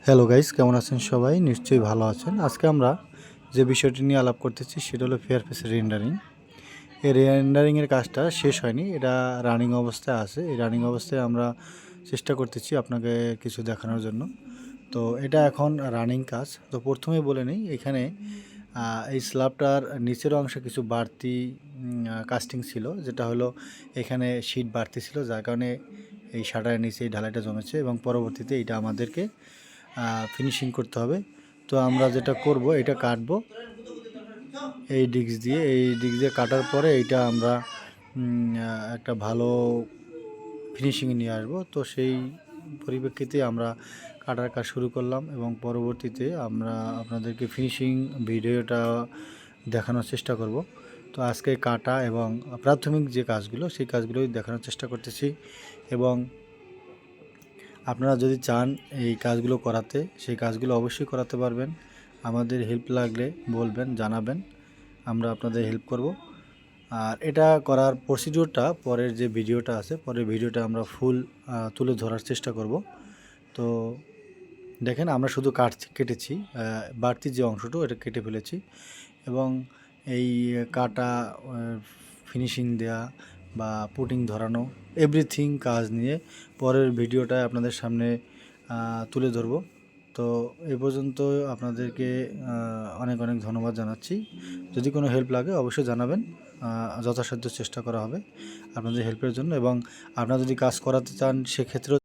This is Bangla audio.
হ্যালো গাইস, কেমন আছেন সবাই? নিশ্চয়ই ভালো আছেন। আজকে আমরা যে বিষয়টি নিয়ে আলাপ করতেছি সেটা হলো ফেয়ারফেস রেন্ডারিং। এই রেন্ডারিংয়ের কাজটা শেষ হয়নি, এটা রানিং অবস্থায় আছে। এই রানিং অবস্থায় আমরা চেষ্টা করতেছি আপনাকে কিছু দেখানোর জন্য। তো এটা এখন রানিং কাজ। তো প্রথমেই বলে নিই, এখানে এই স্ল্যাবটার নিচের অংশে কিছু বাড়তি কাস্টিং ছিল, যেটা হলো এখানে শীট বাড়তি ছিল, যার কারণে এই শাটারের নিচে এই ঢালাইটা জমেছে এবং পরবর্তীতে এটা আমাদেরকে ফিনিশিং করতে হবে। তো আমরা যেটা করব, এটা কাটবো এই ডিস্ক দিয়ে কাটার পরে এইটা আমরা একটা ভালো ফিনিশিংয়ে নিয়ে আসবো। তো সেই পরিপ্রেক্ষিতে আমরা কাটার কাজ শুরু করলাম এবং পরবর্তীতে আমরা আপনাদেরকে ফিনিশিং ভিডিওটা দেখানোর চেষ্টা করব। তো আজকে কাটা এবং প্রাথমিক যে কাজগুলো সেই কাজগুলোই দেখানোর চেষ্টা করতেছি। এবং আপনারা যদি চান এই কাজগুলো করাতে, সেই কাজগুলো অবশ্যই করাতে পারবেন। আমাদের হেল্প লাগলে বলবেন, জানাবেন, আমরা আপনাদের হেল্প করব। আর এটা করার প্রসিডিওরটা পরের যে ভিডিওটা আছে, পরের ভিডিওটা আমরা ফুল তুলে ধরার চেষ্টা করব। তো দেখেন, আমরা শুধু কেটেছি, বাড়তি যে অংশটা এটা কেটে ফেলেছি এবং এই কাটা, ফিনিশিং দেয়া বা পুটিং ধরানো, এভরিথিং কাজ নিয়ে পরের ভিডিওটায় আপনাদের সামনে তুলে ধরব। তো এ পর্যন্ত আপনাদেরকে অনেক অনেক ধন্যবাদ জানাচ্ছি। যদি কোনো হেল্প লাগে অবশ্যই জানাবেন, যথাসাধ্য চেষ্টা করা হবে আপনাদের হেল্পের জন্য। এবং আপনারা যদি কাজ করাতে চান সেক্ষেত্রেও